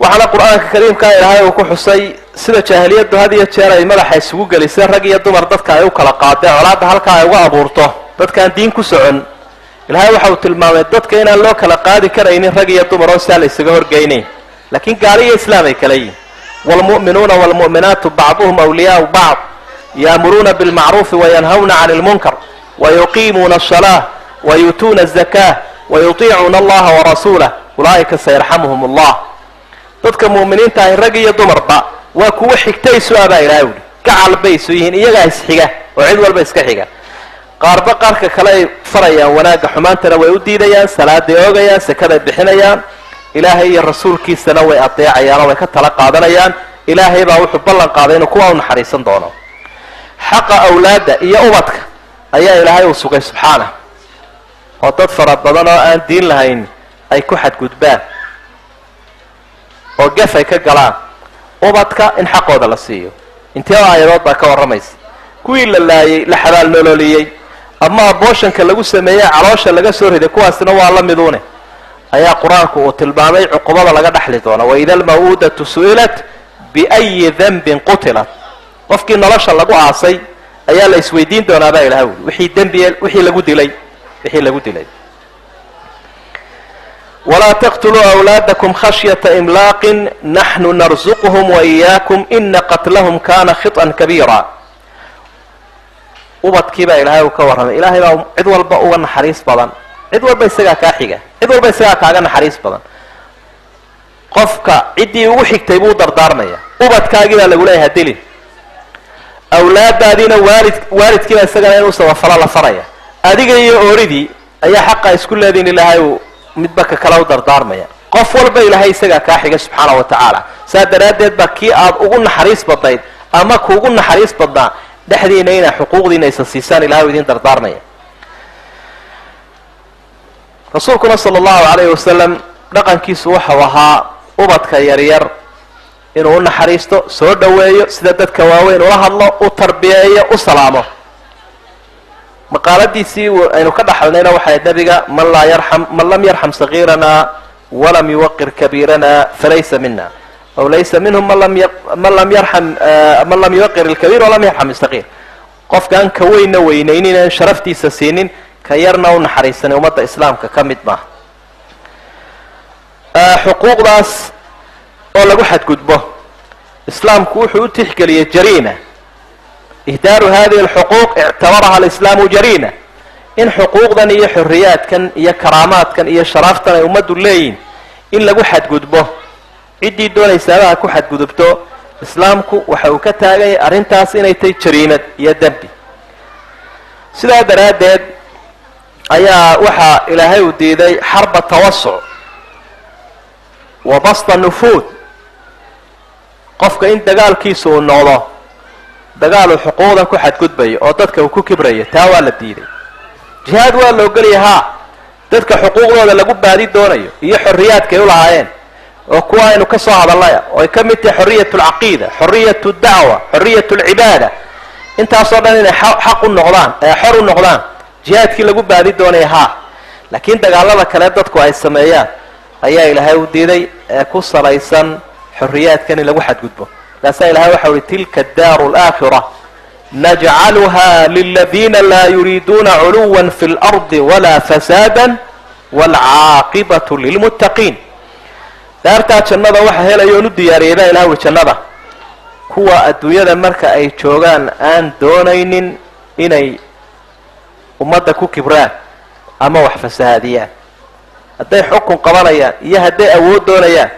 waxaana qur-aanka kariimka ilaahay uu ku xusay sida jaahiliyadu had iyo jeer ay madaxa isugu gelisay rag iyo dumar dadka ay u kala qaadeen colaadda halkaa ay uga abuurto dadkaan diin ku socon. ilaahay waxa uu tilmaamay dadka inaan loo kala qaadi karaynin rag iyo dumar oo saa la isaga horgeynayn, laakiin gaali iyo islaam ay kala yihin. waalmu'minuuna waalmu'minaatu bacduhum awliyaau bacd ya'muruuna bilmacruufi wayanhawna cani lmunkar wayuqiimuuna asalaa wayuutuuna azakaa wayutiicuuna allaha warasuulah ulaa'ika sayarxamuhum allah. dadka mu'miniinta ahi rag iyo dumarba waa kuwa xigtaysu abaa ilaahay uhi gacal baysu yihiin, iyagaa isxiga oo cid walba iska xiga. qaarba qaarka kale ay farayaan wanaagga, xumaantana way u diidayaan, salaaday oogayaan, sakaday bixinayaan, ilaahay iyo rasuulkiisana way adeecayaan oo way ka tala qaadanayaan. ilaahay baa wuxuu ballan qaaday inuu kuwa u naxariisan doono. xaqa awlaadda iyo ubadka ayaa ilaahay uu sugay subxaanah, oo dad fara badan oo aan diin lahayn ay ku xadgudbaan oo gaf ay ka galaan ubadka in xaqooda la siiyo. intee aayadood baa ka warramaysa kuwii la laayay, la xabaal nololiyey, ama abooshanka lagu sameeyey caloosha laga soo riday, kuwaasina waa la miduune ayaa qur-aanku uu tilmaamay cuqubada laga dhaxli doono. waida almaw'uudatu su'ilat biayi danbin qutilat. qofkii nolosha lagu aasay ayaa la isweydiin doonaa baa ilahay uli wixii lagu dilay. walaa taqtuluu awlaadakum khashyata imlaaqin naxnu narzuquhum waiyaakum ina qatlahum kana khiطan kabiira. ubadkii baa ilaahay uu ka warramay. ilaahay baa cid walba uga naxariis badan, cid walba isagaa kaa xiga, cid walba isagaa kaaga naxariis badan. qofka ciddii ugu xigtay buu dardaarmaya. ubadkaagii baa lagu leeyahay dilin. awlaadaadiina waalidkiiba isagana inuu sabafalo la faraya. adiga iyo ooridii ayaa xaqa isku leediin ilaahay uu midba ka kale u dardaarmaya. qof walba ilaahay isagaa kaa xiga subxaana wa tacaala. saa daraaddeed baa kii aad ugu naxariis badnayd ama kuugu naxariis badnaa dhexdiina inaa xuquuqdiina aysan siisaan ilahay u idin dardaarmaya. rasuulkuna sala allahu calayhi wasalam dhaqankiisu waxau ahaa ubadka yaryar inuu u naxariisto, soo dhoweeyo, sida dadka waaweyn ula hadlo, u tarbiyeeyo, u salaamo. maqaaladiisii aynu ka dhaxalnayna waxay nabiga man lam yarxam sagiirana walam yuwaqir kabiirana falaysa mina, aw laysa minhum man lam yuwaqir alkabiir walam yarxam sagiir. qofkaan ka weynna weynaynin aan sharaftiisa siinin, ka yarna u naxariisanay ummadda islaamka ka mid maaha. xuquuqdaas oo lagu xadgudbo islaamku wuxuu u tixgeliyey jariima. ihdaaru hadihi alxuquuq ictabaraha alislaamu jariima. in xuquuqdan iyo xorriyaadkan iyo karaamaadkan iyo sharaaftan ay ummaddu leeyihin in lagu xadgudbo, ciddii doonaysaaba ku xadgudubto, islaamku waxa uu ka taagayay arrintaas inay tahay jariimad iyo dembi. sidaa daraaddeed ayaa waxaa ilaahay uu diiday xarba tawasuc wa basta nufuud. qofka in dagaalkiisu uu noqdo dagaaluu xuquuqdan ku xadgudbayo oo dadka uu ku kibrayo, taa waa la diiday. jihaad waa la ogolyahaa dadka xuquuqdooda lagu baadi doonayo iyo xorriyaadkay u lahaayeen, oo kuwa aynu ka soo hadallaya oo ay ka mid tahay xorriyat alcaqiida, xorriyat dacwa, xorriyat alcibaada. intaasoo dhan inay xaq u noqdaan, xor u noqdaan, jihaadkii lagu baadi doonaya haa. laakiin dagaalada kale dadku ay sameeyaan ayaa ilaahay u diiday ee ku salaysan xorriyaadkan in lagu xadgudbo. markaasaa ilahay waxa uhi tilka addaaru alaakhira najcaluha liladiina laa yuriiduuna culuwa fi اlardi walaa fasaada waalcaaqibatu lilmuttaqiin. daartaa jannada waxa helaya oon u diyaariyay baa ilahay ui jannada kuwa adduunyada marka ay joogaan aan doonaynin inay ummadda ku kibraan ama wax fasahaadiyaan. hadday xukun qabanayaan iyo hadday awood doonayaan,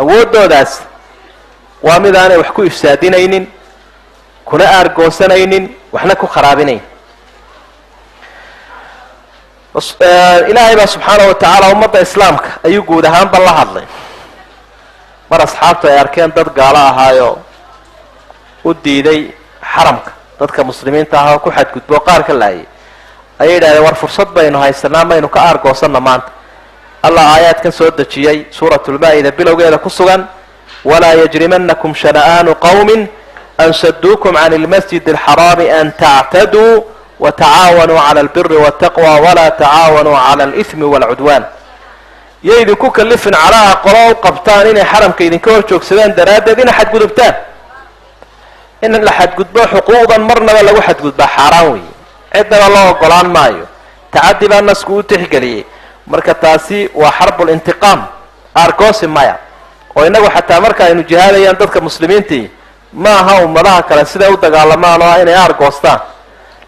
awooddoodaas waa mid aanay wax ku ifsaadinaynin, kuna aargoosanaynin, waxna ku kharaabinayn. ilaahay baa subxaanahu wa tacaala ummadda islaamka ayuu guud ahaanba la hadlay. mar asxaabtu ay arkeen dad gaalo ahaayoo u diiday xaramka dadka muslimiinta ah oo ku xadgudbo qaar ka laayay, ayay yidhahdeen war fursad baynu haysanaa, maynu ka aargoosanna maanta. allah aayaadkan soo dejiyey suuratu lmaa-ida bilowgeeda ku sugan: walaa yajrimanakum shana'aanu qowmin an saduukum can ilmasjid alxaraami an tactaduu watacaawanuu cala albiri waataqwa walaa tacaawanuu cala alihmi waalcudwaan. iyo idinku kalifin calaha qolo u qabtaan inay xaramka idinka hor joogsadaan daraaddeed ina xadgudubtaan. in la xadgudbo xuquuqdan marnaba lagu xadgudbaa xaaraan weeye, cidnaba loo ogolaan maayo. tacaddi baa nasku u tixgeliyey, marka taasi waa xarbul intiqaam, aargoosi maya. oo innagu xataa marka aynu jihaadayaan dadka muslimiintii ma aha ummadaha kale siday u dagaalamaan oo ah inay aargoostaan,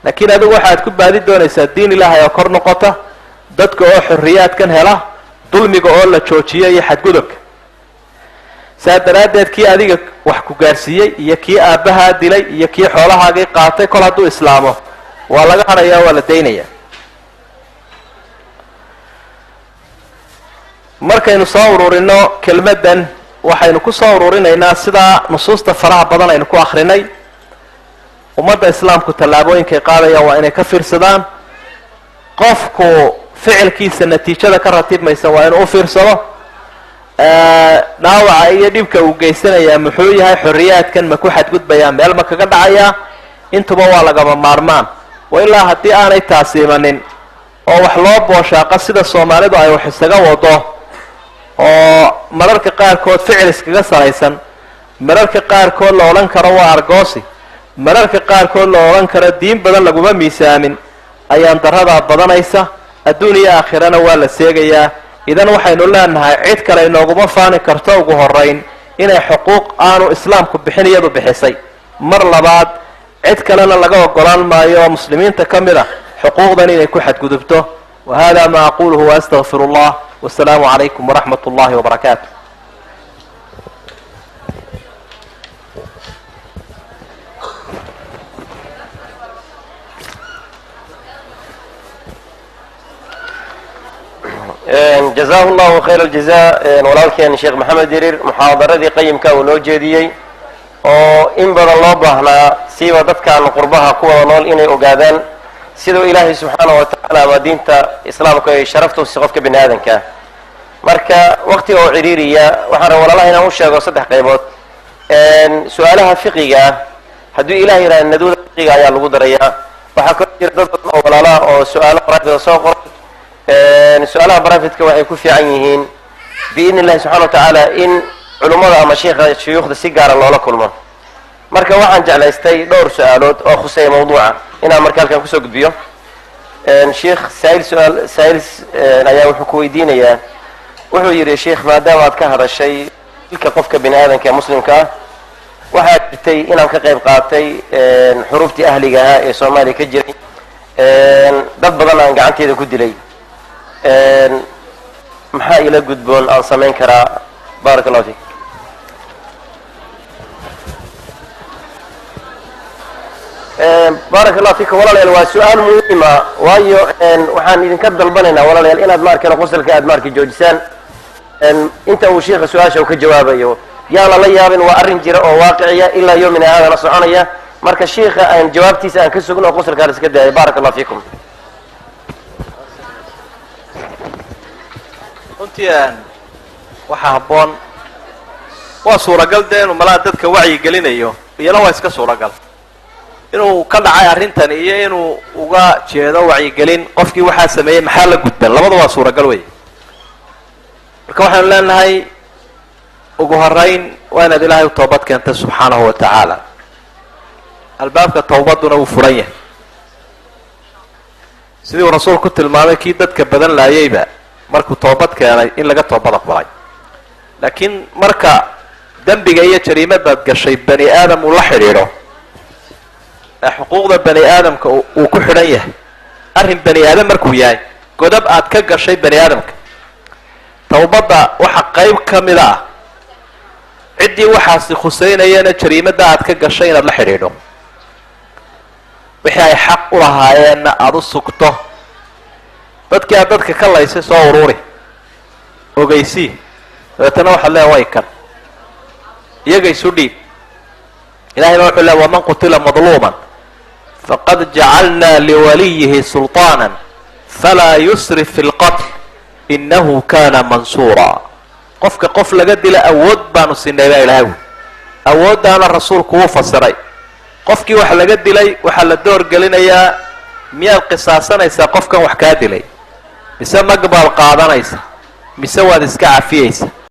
laakiin adigu waxaad ku baadi doonaysaa diin ilaahay oo kor noqota, dadka oo xorriyaadkan hela, dulmiga oo la joojiyo iyo xadgudubka. saa daraaddeed kii adiga wax ku gaarsiiyey iyo kii aabbahaa dilay iyo kii xoolahaagii qaatay kol hadduu islaamo waa laga hadhayaa, waa la daynaya. markaynu soo ururino kelmaddan waxaynu ku soo ururinaynaa sidaa nusuusta faraha badan aynu ku akrinay. ummadda islaamku tallaabooyinkay qaadayaan waa inay ka fiirsadaan. qofku ficilkiisa natiijada ka ratibmaysa waa inuu u fiirsado. dhaawaca iyo dhibka uu geysanayaa muxuu yahay, xorriyaadkan ma ku xadgudbayaa, meel ma kaga dhacayaa, intuba waa lagama maarmaan. wa ilaa haddii aanay taasi imanin oo wax loo booshaaqo sida soomaalidu ay wax isaga wado oo mararka qaarkood ficil iskaga salaysan, mararka qaarkood la odhan karo waa argoosi, mararka qaarkood la odhan karo diin badan laguma miisaamin, ayaan daradaa badanaysa. adduun iyo aakhirana waa la seegayaa. idan waxaynu leenahay cid kale inooguma faani karto ugu horayn inay xuquuq aanu islaamku bixin iyadu bixisay. mar labaad cid kalena laga ogolaan maayo oo muslimiinta ka mid ah xuquuqdan inay ku xadgudubto. wa hada ma aquluhu waastagfiru allah. wasalaamu calaykum waraxmat ullahi wabarakaatu. جزاه الله خير الجزاء walaalkeen sheekh maxamed dirir muxaadaradii qayimka uu noo jeediyey oo in badan loo baahnaa siiba dadkan qurbaha ku wada nool inay ogaadaan siduu ilaahay subxaanahu watacaala ama diinta islaamku ay sharafta usi qofka bini aadanka. marka waqtiga oo ciriiriya waxaan raba walaalaha inaan u sheego 3 qaybood. su-aalaha fiqiga hadduu ilahay yidhaha naduuda fiqiga ayaa lagu darayaa. waxaa kaloo jira dad badan oo walaalaha oo su-aalo qaraafida soo qoray. su-aalaha barafidka waxay ku fiican yihiin biidni illahi subxana wa tacaala in culummada ama shuyuukhda si gaara loola kulmo. marka waxaan jeclaystay dhowr su-aalood oo khuseeya mawduuca inaan marka halkan kusoo gudbiyo. sheikh saa'il ayaa wuxuu ku weydiinayaa, wuxuu yidhi sheikh maadaama aad ka hadashay dilka qofka bini aadanka ee muslimka ah, waxaa jirtay inaan ka qayb qaatay xuruuftii ahliga ahaa ee soomaaliya ka jiray, dad badan aan gacanteeda ku dilay. maxaa ila gudboon aan samayn karaa? baaraka allahu fiik. baaraka allahu fiika walaalayaal, waa su-aal muhiima, waayo waxaan idinka dalbanaynaa walaalayaal inaad maarkana qosalka aad maarka joojisaan inta uu sheikha su-aasha uu ka jawaabayo. yaan lala yaabin, waa arrin jira oo waaqiciya ilaa yoomina haadana soconaya. marka sheikha aan jawaabtiisa aan ka sugno oo qosalkaan iska daaya. baaraka allahu fiikum. runtii waxaa habboon, waa suuragal dee inuu malaha dadka wacyi gelinayo, iyana waa iska suuragal inuu ka dhacay arrintan iyo inuu uga jeedo wacyigelin qofkii waxaa sameeyey maxaa la gudban. labada waa suuragal wey. marka waxaanu leenahay ugu horeyn waa inaad ilaahay u toobad keentay subxaanahu wa tacaala. albaabka tawbaduna wuu furan yahay, sidii uu rasuulku tilmaamay kii dadka badan laayayba markuu toobad keenay in laga toobad aqbalay. laakiin marka dembiga iyo jariimadaad gashay bani aadam uu la xidhiidho ee xuquuqda bani aadamka uu ku xidhan yahay, arrin bani aadam markuu yahay, godab aad ka gashay bani aadamka, tawbadda waxa qayb ka mid ah ciddii waxaasi khuseynayana jariimada aad ka gashay inaad la xidhiidho, wixii ay xaq u lahaayeenna aada u sugto. dadkii aad dadka ka laysay soo ururi, ogeysii, dabeetana waxaad leeya way kan iyaga isu dhiib. ilahay baa wuxuu leeya waman qutila madluuman faqad jacalnaa liwaliyihi sulطaana falaa yusrif fi lqatl inahu kana mansuura. qofka qof laga dila awood baanu sinay baa ilahay wi. awooddaana rasuulku wuu fasiray. qofkii wax laga dilay waxaa la door gelinayaa, miyaad qisaasanaysaa qofkan wax kaa dilay mise mag baad qaadanaysa? mise waad iska cafiyeysa